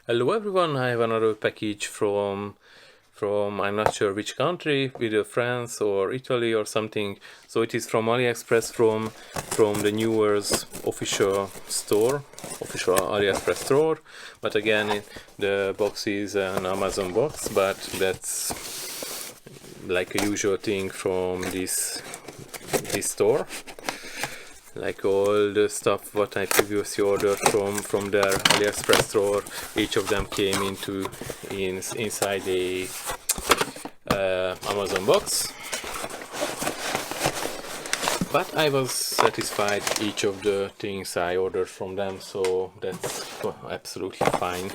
Hello everyone, I have another package from I'm not sure which country, either France or Italy or something. So it is from AliExpress from the Neewer's official store, official AliExpress store. But again, the box is an Amazon box, but that's like a usual thing from this store. Like all the stuff what I previously ordered from their AliExpress store, each of them came inside a Amazon box. But I was satisfied each of the things I ordered from them, so that's absolutely fine.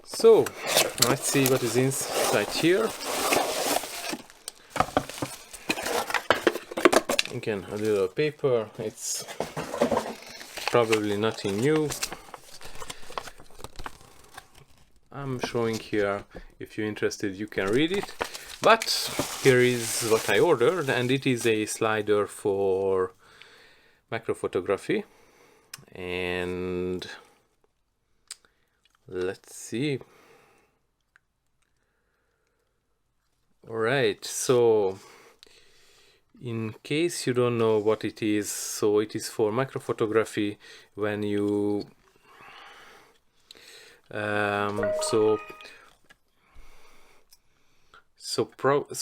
So let's see what is inside here. Again, a little paper. It's probably nothing new. I'm showing here. If you're interested, you can read it. But here is what I ordered, and it is a slider for macro photography. And let's see. Alright, so in case you don't know what it is, so it is for macro photography when you so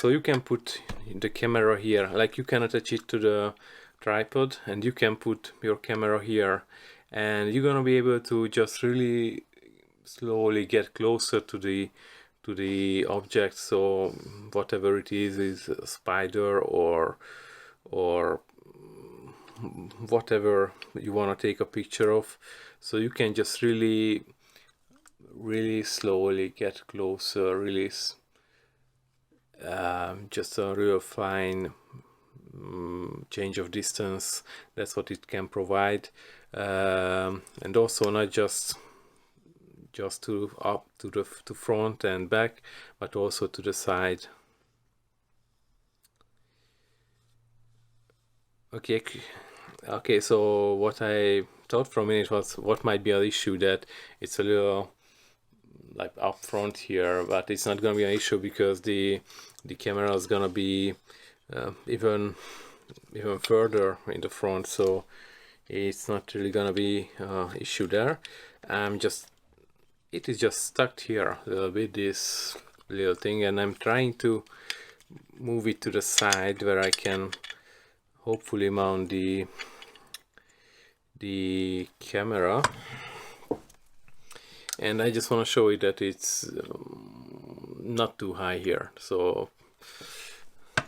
you can put the camera here, like you can attach it to the tripod and you can put your camera here, and you're gonna be able to just really slowly get closer to the object. So whatever it is a spider or whatever you want to take a picture of, so you can just really slowly get closer, just a real fine change of distance. That's what it can provide, and also not just to up to the front and back, but also to the side. Okay, so what I thought from it was what might be an issue, that it's a little like up front here, but it's not gonna be an issue because the camera is gonna be even further in the front, so it's not really gonna be an issue there. It is just stuck here a little bit, this little thing, and I'm trying to move it to the side where I can hopefully mount the camera. And I just want to show you that it's not too high here, so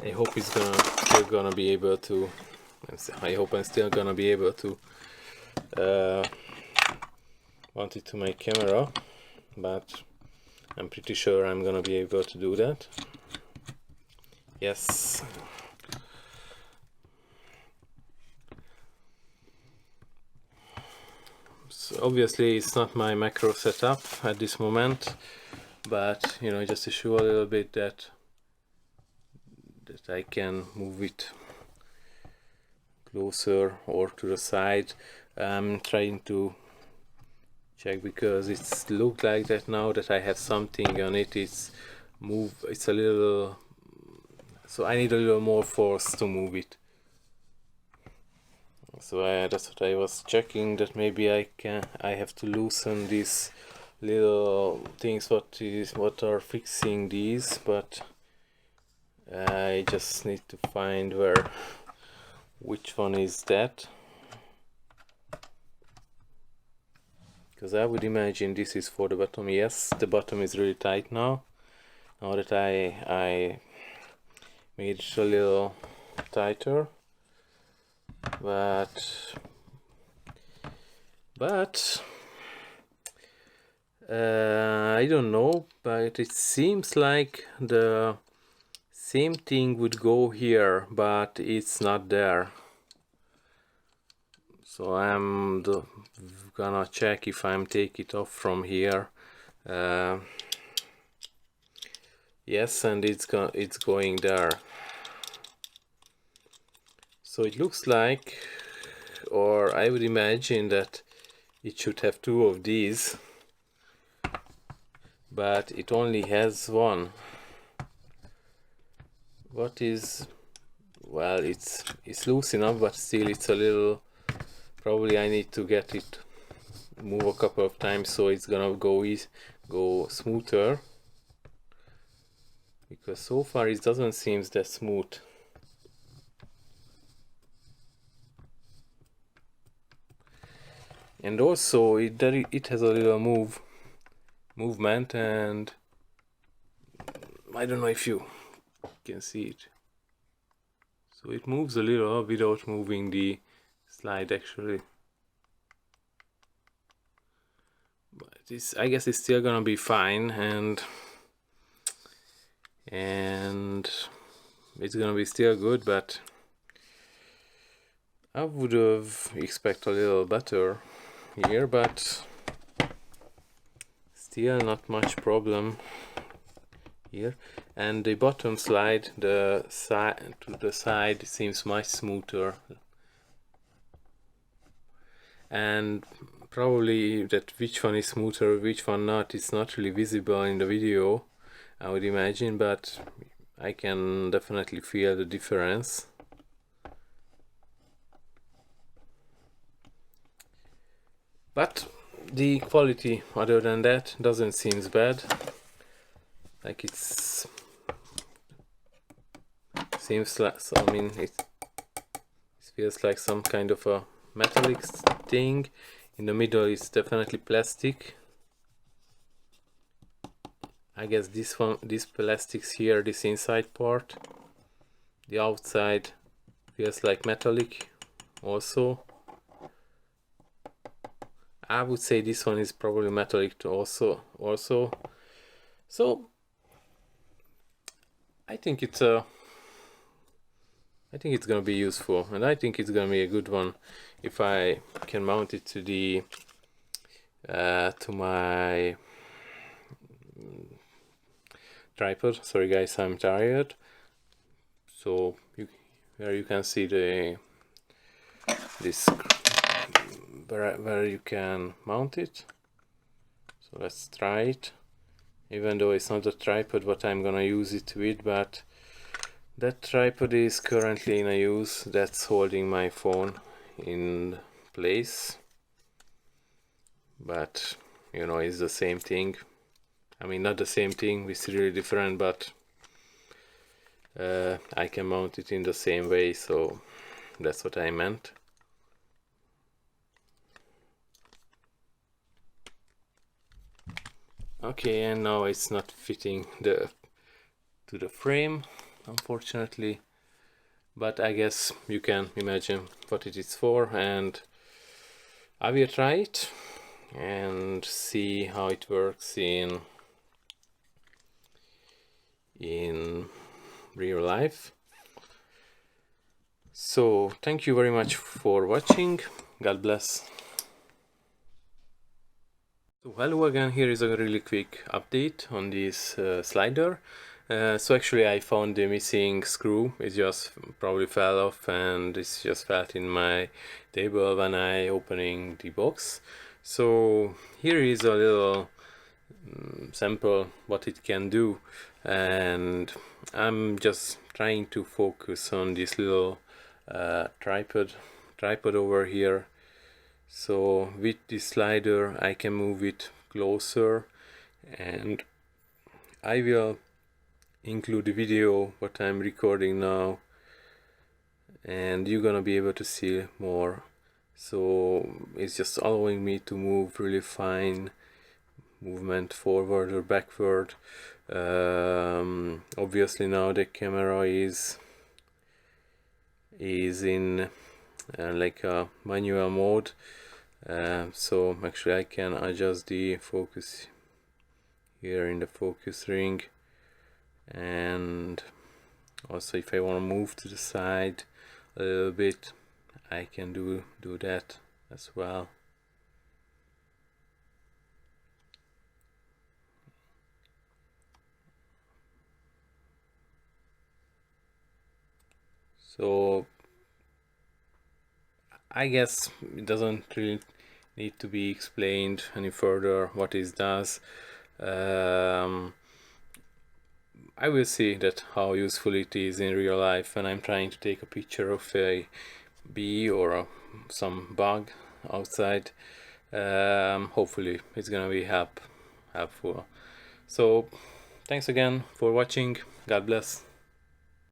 I hope it's still gonna be able to. I hope I'm still gonna be able to mount it to my camera, but I'm pretty sure I'm gonna be able to do that. Yes. So obviously it's not my macro setup at this moment, but you know, just to show a little bit that I can move it closer or to the side. I'm trying to check because it's looked like that now that I have something on it. It's a little, so I need a little more force to move it. So that's what I was checking, that maybe I have to loosen these little things what are fixing these, but I just need to find which one is that, because I would imagine this is for the bottom. Yes, the bottom is really tight now that I made it a little tighter, but I don't know, but it seems like the same thing would go here, but it's not there. So I'm gonna check if I'm take it off from here. Yes, and it's going there. So it looks like, or I would imagine that it should have two of these, but it only has one. What is, well, it's loose enough, but still it's a little, probably I need to get it move a couple of times so it's gonna go smoother, because so far it doesn't seem that smooth. And also it has a little movement, and I don't know if you can see it. So it moves a little without moving the slide actually. But this, I guess, it's still gonna be fine, and it's gonna be still good, but I would have expected a little better here, but still not much problem here. And the bottom slide, the side to the side, seems much smoother, and probably that which one is smoother, which one not, it's not really visible in the video, I would imagine, but I can definitely feel the difference. But the quality, other than that, doesn't seem bad. Like it seems like, I mean, it feels like some kind of a metallic thing. In the middle is definitely plastic. I guess this plastics here, this inside part. The outside feels like metallic also. I would say this one is probably metallic also. So I think it's gonna be useful, and I think it's gonna be a good one if I can mount it to the to my tripod. Sorry guys, I'm tired. So here you can see this where you can mount it. So let's try it, even though it's not a tripod what I'm gonna use it with, but that tripod is currently in use, that's holding my phone in place. But you know, it's the same thing. I mean, not the same thing, it's really different, but I can mount it in the same way, so that's what I meant. Okay, and now it's not fitting to the frame, unfortunately, but I guess you can imagine what it is for, and I will try it and see how it works in real life. So thank you very much for watching. God bless. So hello again, here is a really quick update on this slider. So actually I found the missing screw. It just probably fell off, and it's just felt in my table when I opening the box. So here is a little sample what it can do, and I'm just trying to focus on this little tripod over here. So with this slider I can move it closer, and I will include the video what I'm recording now, and you're gonna be able to see more. So it's just allowing me to move really fine movement forward or backward. Obviously now the camera is in like a manual mode. So actually I can adjust the focus here in the focus ring, and also if I want to move to the side a little bit, I can do that as well. So I guess it doesn't really need to be explained any further what it does. I will see that how useful it is in real life when I'm trying to take a picture of a bee or some bug outside. Hopefully it's gonna be helpful. So thanks again for watching. God bless.